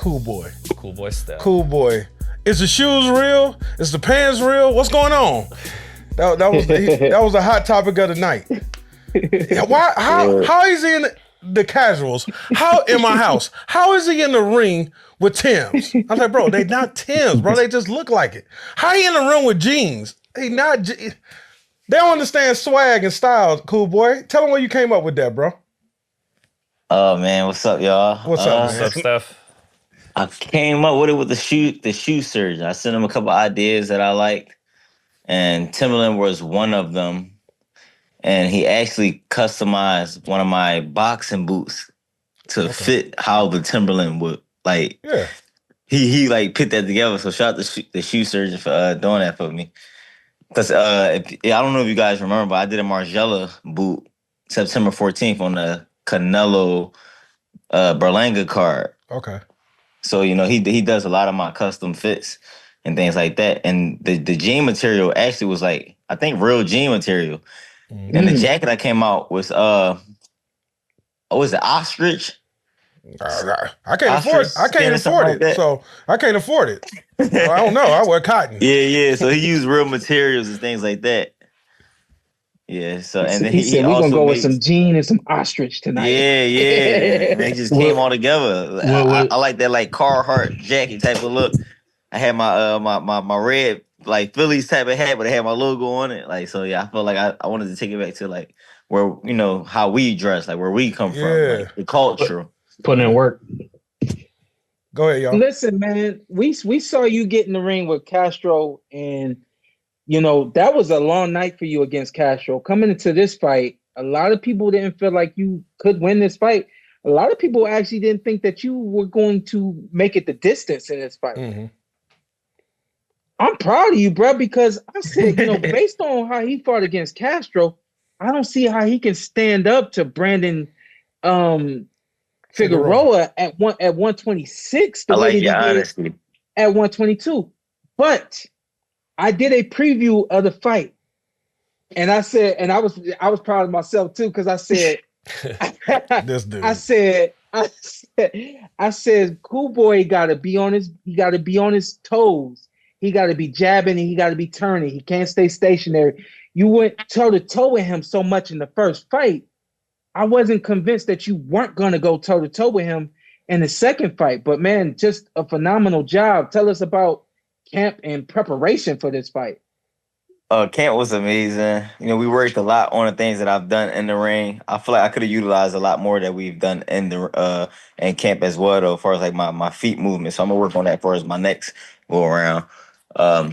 cool boy. Cool boy style. Cool boy. Is the shoes real? Is the pants real? What's going on? That was the hot topic of the night. How is he in the casuals? How in my house? How is he in the ring with Timbs? I was like, bro, they not Timbs, bro. They just look like it. How he in the room with jeans? They don't understand swag and style, cool boy. Tell them where you came up with that, bro. Oh man, what's up, y'all? What's up, man? What's up, Steph? I came up with it with the shoe surgeon. I sent him a couple ideas that I liked, and Timberland was one of them. And he actually customized one of my boxing boots to fit how the Timberland would like. Yeah. He like put that together. So shout out to the shoe surgeon for doing that for me. Because I don't know if you guys remember, but I did a Margiela boot September 14th on the Canelo Berlanga card. Okay. So, he does a lot of my custom fits and things like that. And the jean material actually was like, I think real jean material. Mm-hmm. And the jacket I came out was, was it ostrich? I can't afford it. I can't afford it. So I can't afford it. Well, I don't know. I wear cotton. Yeah. So he used real materials and things like that. Yeah. So and then he said we're gonna go with some jean and some ostrich tonight. Yeah. They just came all together. I like that like Carhartt jacket type of look. I had my my red like Phillies type of hat, but it had my logo on it. Like so, yeah. I felt like I wanted to take it back to like where how we dress, like where we come from, like, the culture. Putting in work. Go ahead, y'all. Listen, man, we saw you get in the ring with Castro, and that was a long night for you against Castro. Coming into this fight, a lot of people didn't feel like you could win this fight. A lot of people actually didn't think that you were going to make it the distance in this fight. Mm-hmm. I'm proud of you, bro, because I said, based on how he fought against Castro, I don't see how he can stand up to Brandon Figueroa at 126. I like your honesty. At 122. But I did a preview of the fight. And I said, and I was proud of myself too, because I said this dude. I said, cool boy gotta be on his toes. He gotta be jabbing and he gotta be turning. He can't stay stationary. You went toe-to-toe with him so much in the first fight. I wasn't convinced that you weren't going to go toe-to-toe with him in the second fight. But, man, just a phenomenal job. Tell us about camp and preparation for this fight. Camp was amazing. We worked a lot on the things that I've done in the ring. I feel like I could have utilized a lot more that we've done in the in camp as well, though, as far as like my feet movement. So I'm going to work on that as far as my next go around.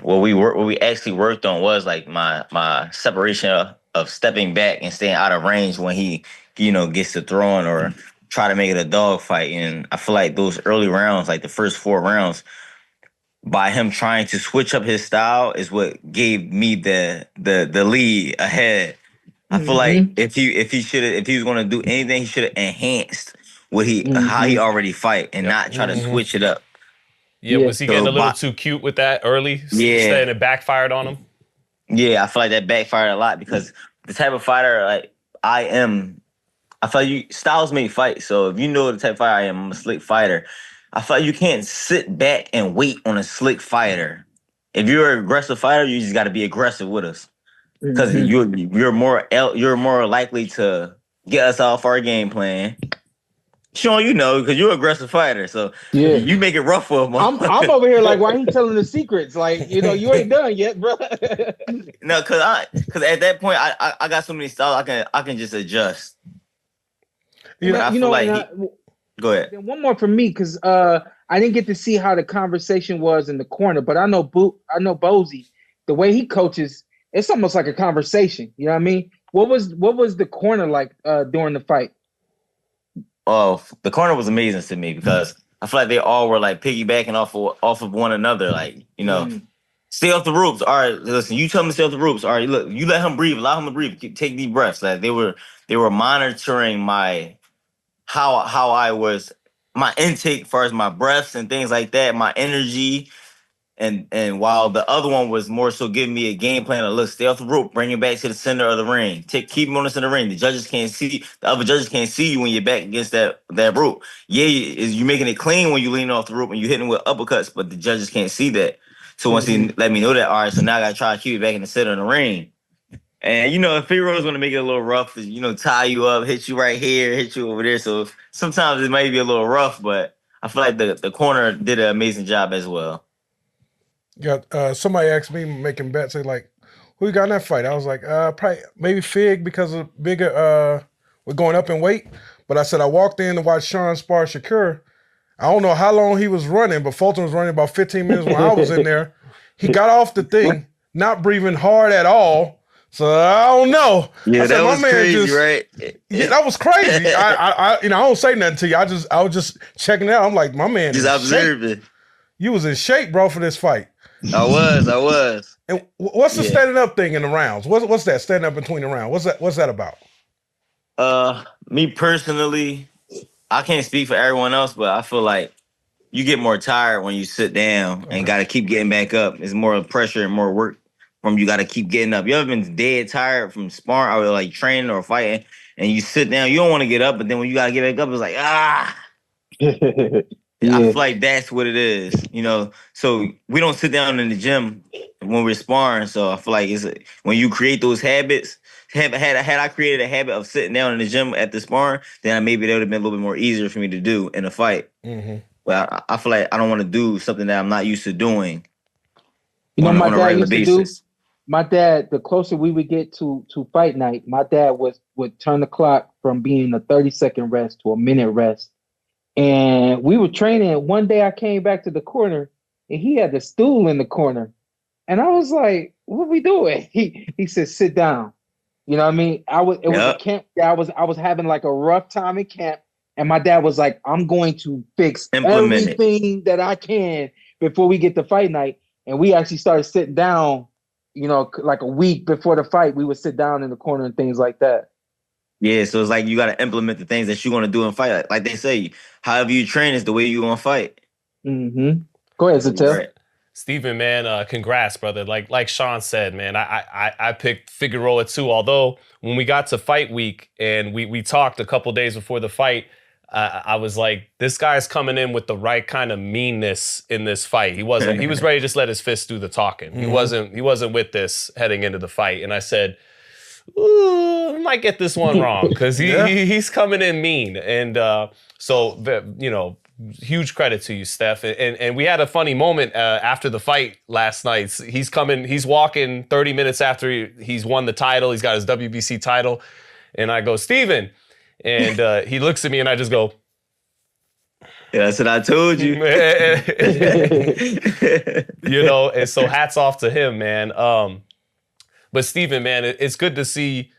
What we actually worked on was like my separation of stepping back and staying out of range when he gets to throwing or try to make it a dog fight. And I feel like those early rounds, like the first 4 rounds, by him trying to switch up his style is what gave me the lead ahead. I feel like if he was going to do anything, he should have enhanced how he already fight and not try to switch it up. Yeah, was he getting a little too cute with that early? Yeah. And it backfired on him? Yeah, I feel like that backfired a lot because the type of fighter like I feel like styles make fight. So if you know the type of fighter I am, I'm a slick fighter. I feel like you can't sit back and wait on a slick fighter. If you're an aggressive fighter, you just got to be aggressive with us because you're more likely to get us off our game plan. Sean, because you're an aggressive fighter, so you make it rough for him. I'm over here like, why he telling the secrets? Like, you ain't done yet, bro. No, because at that point I got so many styles I can just adjust. Go ahead. One more from me because I didn't get to see how the conversation was in the corner, but I know Bozy, the way he coaches, it's almost like a conversation. You know what I mean? What was the corner like during the fight? Oh, the corner was amazing to me because I feel like they all were like piggybacking off of one another. Like, stay off the ropes. All right, listen, you tell him to stay off the ropes. All right, look, you let him breathe, allow him to breathe, take deep breaths. Like they were monitoring how I was, my intake as far as my breaths and things like that, my energy. And while the other one was more so giving me a game plan of, look, stay off the rope, bring it back to the center of the ring. Keep him on the center of the ring. The other judges can't see you when you're back against that rope. Yeah, you're making it clean when you lean off the rope and you're hitting with uppercuts, but the judges can't see that. So once he let me know that, all right, so now I got to try to keep it back in the center of the ring. And, if Figueroa's going to make it a little rough, tie you up, hit you right here, hit you over there. So sometimes it might be a little rough, but I feel like the corner did an amazing job as well. Yeah, somebody asked me making bets. They like, who you got in that fight? I was like, probably maybe Fig because of bigger. We're going up in weight. But I said I walked in to watch Shawn spar Shakur. I don't know how long he was running, but Fulton was running about 15 minutes when I was in there. He got off the thing, not breathing hard at all. So I don't know. Yeah, that was crazy, right? Yeah, that was crazy. I don't say nothing to you. I was just checking it out. I'm like, my man, just observing. You was in shape, bro, for this fight. I was. And what's the standing up thing in the rounds? What's that standing up between the rounds? What's that about? Me personally, I can't speak for everyone else, but I feel like you get more tired when you sit down and got to keep getting back up. It's more pressure and more work from you got to keep getting up. You ever been dead tired from sparring or like training or fighting, and you sit down, you don't want to get up, but then when you got to get back up, it's like, Yeah. I feel like that's what it is, So we don't sit down in the gym when we're sparring. So I feel like when you create those habits. Had I created a habit of sitting down in the gym at the sparring, then maybe that would have been a little bit more easier for me to do in a fight. Mm-hmm. But I feel like I don't want to do something that I'm not used to doing. My dad used to do. My dad, the closer we would get to fight night, my dad would turn the clock from being a 30-second rest to a minute rest. And we were training. One day I came back to the corner and he had the stool in the corner. And I was like, what are we doing? He said, sit down. You know what I mean? It was a camp. I was having like a rough time in camp. And my dad was like, I'm going to fix everything that I can before we get to fight night. And we actually started sitting down, like a week before the fight, we would sit down in the corner and things like that. Yeah, so it's like you got to implement the things that you want to do in fight. Like they say, however you train is the way you going to fight. Mm-hmm. Go ahead, Zittel. Right. Steven, man, congrats, brother. Like Shawn said, man, I picked Figueroa too. Although when we got to fight week and we talked a couple days before the fight, I was like, this guy's coming in with the right kind of meanness in this fight. He was ready to just let his fists do the talking. Mm-hmm. He wasn't with this heading into the fight. And I said, ooh, I might get this one wrong because he's coming in mean. And huge credit to you, Steph. And we had a funny moment after the fight last night. He's walking 30 minutes after he's won the title. He's got his WBC title. And I go, Steven. And he looks at me and I just go, yeah, that's what I told you. And so hats off to him, man. But Steven, man, it's good to see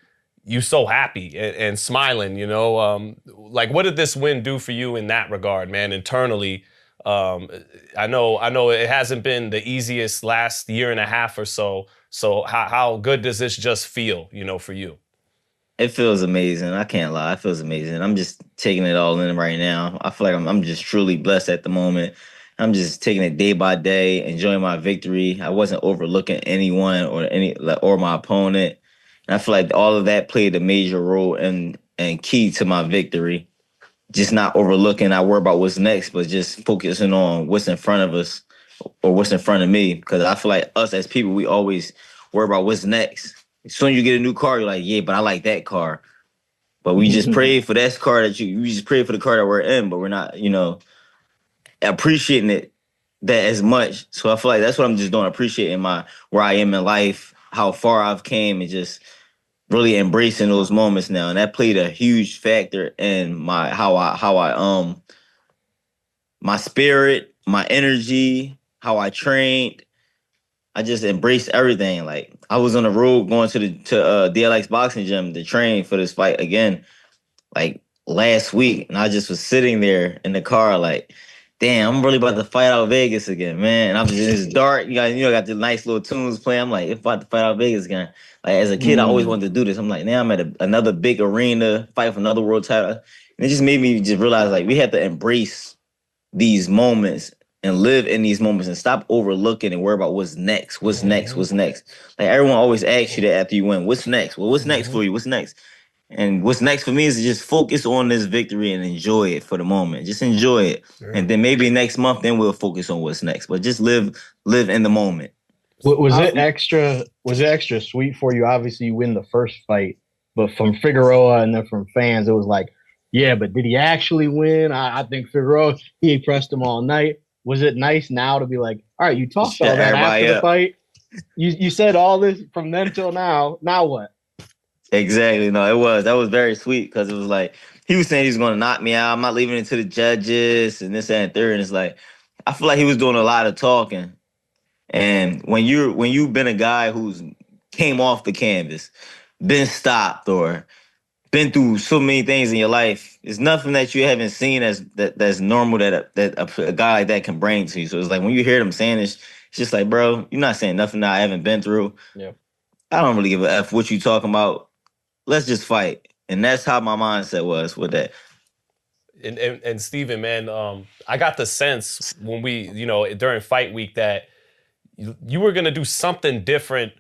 you so happy and smiling, like what did this win do for you in that regard, man, internally? I know it hasn't been the easiest last year and a half or so. So how good does this just feel, for you? It feels amazing. I can't lie. It feels amazing. I'm just taking it all in right now. I feel like I'm just truly blessed at the moment. I'm just taking it day by day, enjoying my victory. I wasn't overlooking anyone or my opponent. And I feel like all of that played a major role and key to my victory. Just not overlooking, not worry about what's next, but just focusing on what's in front of us or what's in front of me. Because I feel like us as people, we always worry about what's next. As soon as you get a new car, you're like, yeah, but I like that car. But we just pray for that car we just pray for the car that we're in, but we're not, appreciating it that as much. So I feel like that's what I'm just doing, appreciating where I am in life, how far I've came, and just really embracing those moments now. And that played a huge factor in my spirit, my energy, how I trained. I just embraced everything. Like I was on the road going to DLX boxing gym to train for this fight again, like last week, and I just was sitting there in the car, like, damn, I'm really about to fight out Vegas again, man. And I'm just it's dark. Got the nice little tunes playing. I'm like, if I about to fight out Vegas again. Like as a kid, I always wanted to do this. I'm like, now I'm at another big arena, fight for another world title, and it just made me just realize like we have to embrace these moments and live in these moments and stop overlooking and worry about what's next. What's next? What's next? Like everyone always asks you that after you win. What's next? Well, what's next for you? What's next? And what's next for me is to just focus on this victory and enjoy it for the moment. Just enjoy it. Yeah. And then maybe next month, then we'll focus on what's next. But just live in the moment. Was it extra sweet for you? Obviously, you win the first fight, but from Figueroa and then from fans, it was like, yeah, but did he actually win? I think Figueroa, he pressed him all night. Was it nice now to be like, all right, you talked all that after the fight. You said all this from then till now. Now what? Exactly. No, that was very sweet because it was like he was saying he's going to knock me out. I'm not leaving it to the judges and this that, and third. And it's like I feel like he was doing a lot of talking. And when you've been a guy who's came off the canvas, been stopped or been through so many things in your life, it's nothing that you haven't seen that's normal that a guy like that can bring to you. So it's like when you hear them saying this, it's just like, bro, you're not saying nothing that I haven't been through. Yeah. I don't really give a F what you talking about. Let's just fight. And that's how my mindset was with that. And Steven, man, I got the sense when we, during fight week that you were going to do something different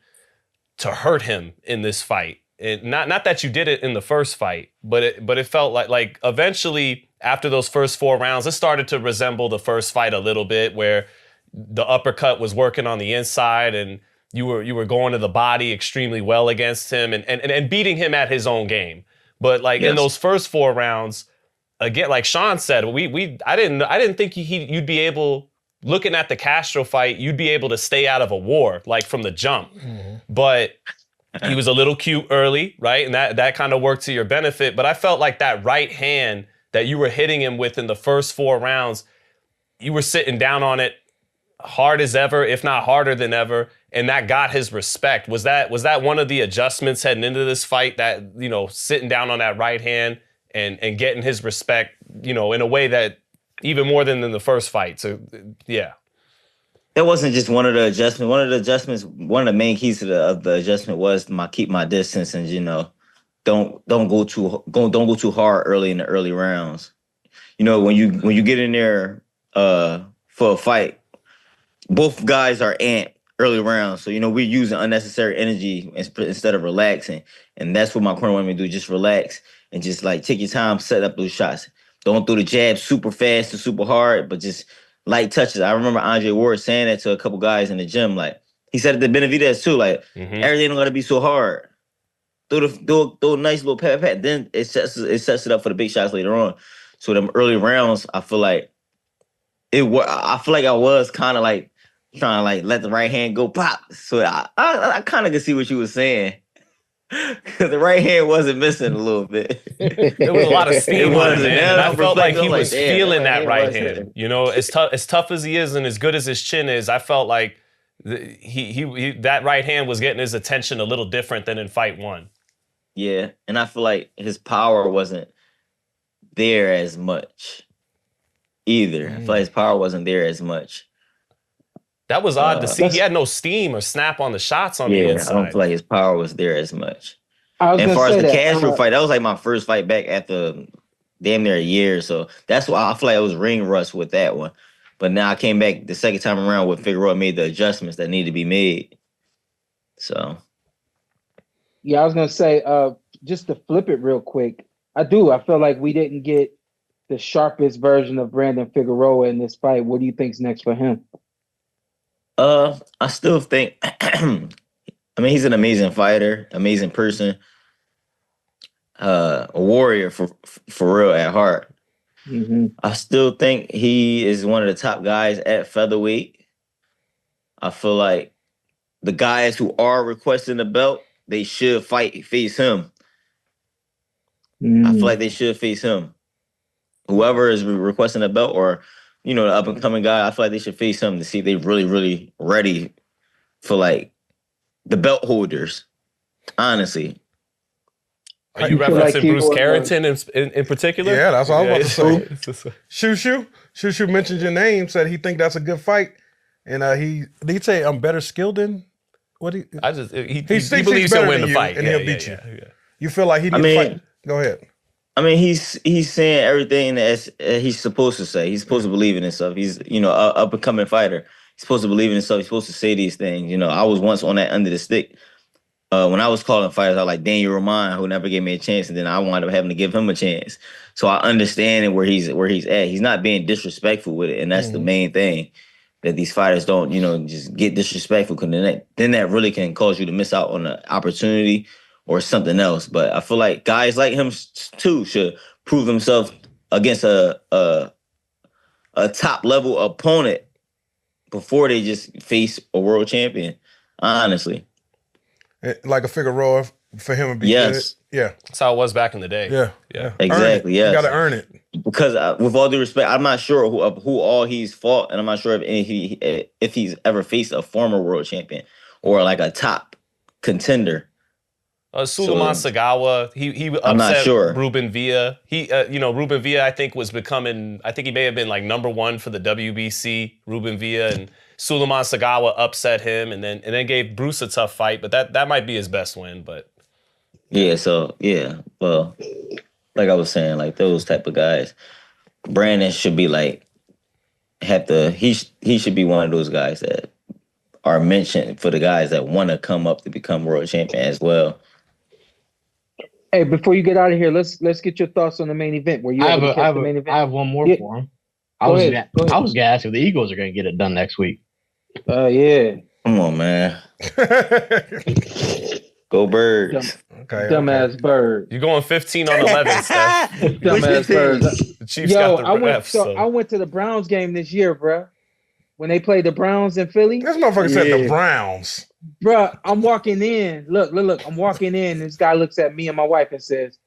to hurt him in this fight. And not that you did it in the first fight, but it felt like eventually after those first 4 rounds, it started to resemble the first fight a little bit where the uppercut was working on the inside and you were going to the body extremely well against him and beating him at his own game. But in those first 4 rounds, again, like Shawn said, I didn't think you'd be able, looking at the Castro fight, you'd be able to stay out of a war from the jump. Mm-hmm. But he was a little cute early, right? And that kind of worked to your benefit. But I felt like that right hand that you were hitting him with in the first 4 rounds, you were sitting down on it hard as ever, if not harder than ever. And that got his respect. Was that one of the adjustments heading into this fight, that, sitting down on that right hand and getting his respect, in a way that even more than in the first fight. So, yeah. It wasn't just one of the adjustments. One of the main keys of the adjustment was keep my distance and, don't go too hard early in the early rounds. When you get in there for a fight, both guys are amped early rounds. So, we're using unnecessary energy instead of relaxing. And that's what my corner wanted me to do, just relax and just take your time, set up those shots. Don't throw the jab super fast or super hard, but just light touches. I remember Andre Ward saying that to a couple guys in the gym. He said it to Benavidez too, everything don't gotta be so hard. Throw a nice little pat. Then it sets it up for the big shots later on. So them early rounds, I feel like I was kind of trying to let the right hand go pop. So I kind of could see what you were saying. Because the right hand wasn't missing a little bit. There was a lot of steam on it, man. And I felt like he was feeling that right hand. As tough as he is and as good as his chin is, I felt like he that right hand was getting his attention a little different than in fight 1. Yeah, and I feel like his power wasn't there as much either. I feel like his power wasn't there as much. That was odd to see. He had no steam or snap on the shots on the inside. I don't feel like his power was there as much. And as far as the Castro fight, that was my first fight back after damn near a year. So that's why I feel like it was ring rust with that one. But now I came back the second time around with Figueroa, made the adjustments that need to be made. So. Yeah, I was going to say, just to flip it real quick, I feel like we didn't get the sharpest version of Brandon Figueroa in this fight. What do you think's next for him? I still think, he's an amazing fighter, amazing person, a warrior for real at heart. Mm-hmm. I still think he is one of the top guys at featherweight. I feel like the guys who are requesting the belt, they should face him. I feel like they should face him. Whoever is requesting the belt or the up and coming guy, I feel like they should face him to see if they're really, really ready for the belt holders. Honestly. Are you referencing Bruce Carrington in particular? Yeah, that's what I was about to say. Shoo mentioned your name, said he think that's a good fight, and he'd say I'm better skilled than what he. He believes he'll win the fight, and he'll beat you. You feel like he needs to fight? Go ahead. I mean, he's saying everything that he's supposed to say. He's supposed to believe in himself. He's, you know, a up and coming fighter. He's supposed to believe in himself. He's supposed to say these things. You know, I was once on that under the stick. When I was calling fighters, I was like Daniel Roman, who never gave me a chance, and then I wound up having to give him a chance. So I understand where he's at. He's not being disrespectful with it, and that's the main thing, that these fighters don't, you know, just get disrespectful, because then that really can cause you to miss out on an opportunity or something else. But I feel like guys like him too should prove themselves against a top level opponent before they just face a world champion. Honestly, like a Figueroa for him to be good. Yeah, that's how it was back in the day. Yeah. Exactly. Yeah, you got to earn it. Because with all due respect, I'm not sure who all he's fought, and I'm not sure if he's ever faced a former world champion or like a top contender. Suleiman Sagawa, he I'm not upset sure. Ruben Villa. Ruben Villa, I think he may have been like number 1 for the WBC, Ruben Villa, and Suleiman Sagawa upset him and then gave Bruce a tough fight, but that might be his best win, but. Yeah, well, like I was saying, like those type of guys, Brandon should be like, he should be one of those guys that are mentioned for the guys that want to come up to become world champion as well. Hey, before you get out of here, let's get your thoughts on the main event. Were you able to catch the main event? I have one more for him. I Go was ahead. going to ask if the Eagles are going to get it done next week. Yeah. Come on, man. Go Birds. Dumbass bird. You're going 15 on 11, Steph. Dumbass bird. The Chiefs got the refs. I went to the Browns game this year, bro. When they played the Browns in Philly. This motherfucker said the Browns. Bro, I'm walking in. Look. I'm walking in. This guy looks at me and my wife and says,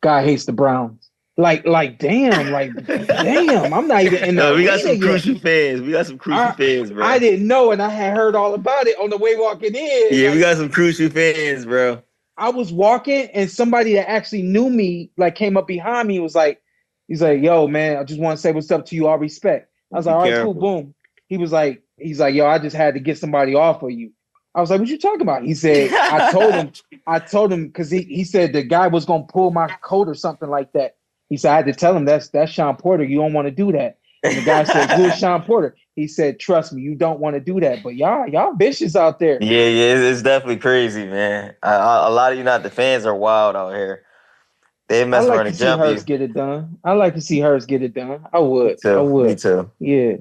"God hates the Browns." Like, damn. I'm not even in the. We got some crucial fans. Bro. I didn't know, and I had heard all about it on the way walking in. Yeah, we got some crucial fans, bro. I was walking, and somebody that actually knew me, like, came up behind me. He's like, "Yo, man, I just want to say what's up to you. All respect." I was like, "All right, cool, boom." He's like, "Yo, I just had to get somebody off of you." I was like, "What you talking about?" He said, I told him because he said the guy was gonna pull my coat or something like that. He said, I had to tell him that's Shawn Porter. You don't want to do that. And the guy said, "Who is Shawn Porter?" He said, "Trust me, you don't want to do that." But y'all vicious out there. Yeah, it's definitely crazy, man. A lot of the fans are wild out here. They mess around and jump you. I like to see hers get it done. I would. Me too. Yeah.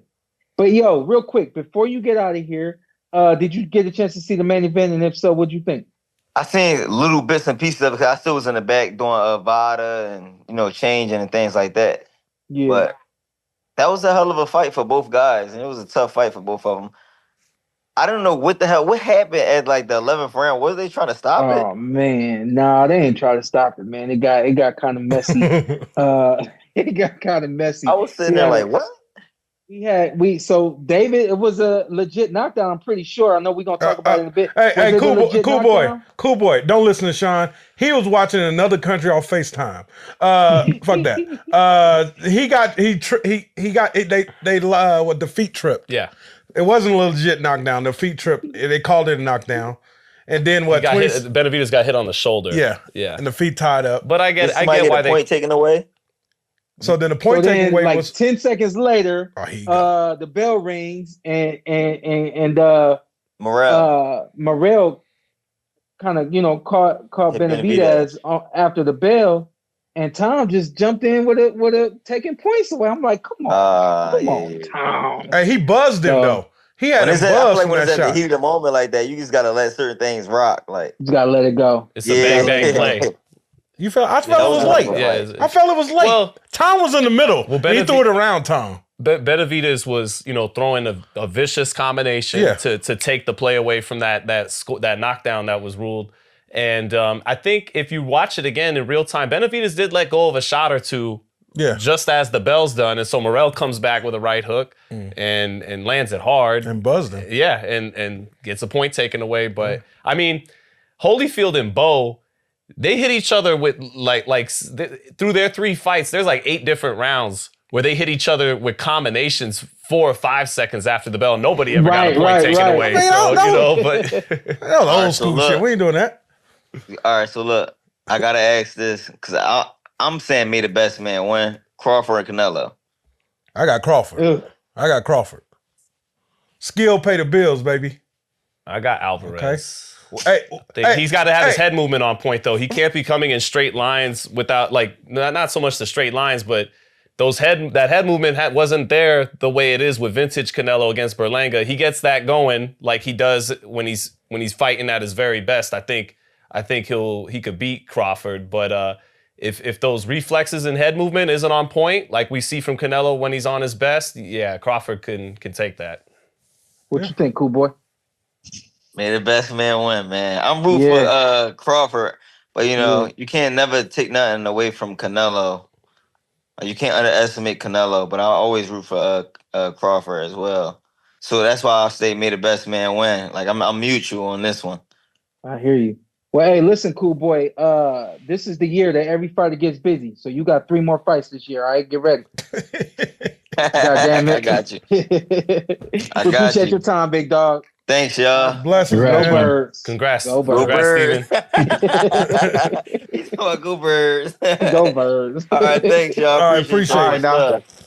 But yo, real quick, before you get out of here, did you get a chance to see the main event? And if so, what'd you think? I seen little bits and pieces of it because I still was in the back doing VADA and changing and things like that. Yeah. But that was a hell of a fight for both guys, and it was a tough fight for both of them. I don't know what happened at like the 11th round. Was they trying to stop it? Oh man, nah, they ain't trying to stop it, man. It got kind of messy. It got kind of messy. I was sitting there like, what? So David, it was a legit knockdown. I'm pretty sure. I know we're gonna talk about it in a bit. Hey, cool boy. Don't listen to Sean. He was watching another country on FaceTime. Fuck that. They the feet trip. Yeah, it wasn't a legit knockdown. The feet trip. They called it a knockdown. And then what? Benavidez got hit on the shoulder. Yeah, and the feet tied up. But I get why they point taken away. So then the point taken away like was 10 seconds later. The bell rings and Morrell kind of caught Benavidez after the bell, and Tom just jumped in with a taking points away. I'm like, come on, Tom. Hey, he buzzed him though. He had a buzz from that shot. The heat of the moment like that, you just gotta let certain things rock. Like you just gotta let it go. It's a bang play. I felt it was late. Yeah, I felt it was late. Well, Tom was in the middle. Well, he threw it around Tom. Benavidez was, throwing a vicious combination to take the play away from that knockdown that was ruled. And I think if you watch it again in real time, Benavidez did let go of a shot or two just as the bell's done. And so Morrell comes back with a right hook and lands it hard. And buzzed him. Yeah, and gets a point taken away. But, I mean, Holyfield and Bo, they hit each other with through their 3 fights. There's like 8 different rounds where they hit each other with combinations 4 or 5 seconds after the bell. Nobody ever got a point taken away. But that was old school shit. We ain't doing that. All right, so look, I gotta ask this because I'm saying may the best man win. Crawford and Canelo. I got Crawford. Ugh. I got Crawford. Skill pay the bills, baby. I got Alvarez. Hey, He's got to have his head movement on point, though. He can't be coming in straight lines without, like, not so much the straight lines, but that head movement wasn't there the way it is with vintage Canelo against Berlanga. He gets that going like he does when he's fighting at his very best. I think he could beat Crawford, but if those reflexes and head movement isn't on point, like we see from Canelo when he's on his best, yeah, Crawford can take that. What you think, cool boy? May the best man win, man. I'm rooting for Crawford, but you can't never take nothing away from Canelo. You can't underestimate Canelo, but I always root for Crawford as well. So that's why I say may the best man win. Like I'm mutual on this one. I hear you. Well, hey, listen, cool boy. This is the year that every fighter gets busy. So you got 3 more fights this year. All right, get ready. God damn it. I got you. Appreciate your time, big dog. Thanks, y'all. Blessings, Go man. Birds. Congrats. Go Birds. Congrats, Steven. Go Birds. Go Birds. All right, thanks, y'all. All right, appreciate y'all. it. All right, now.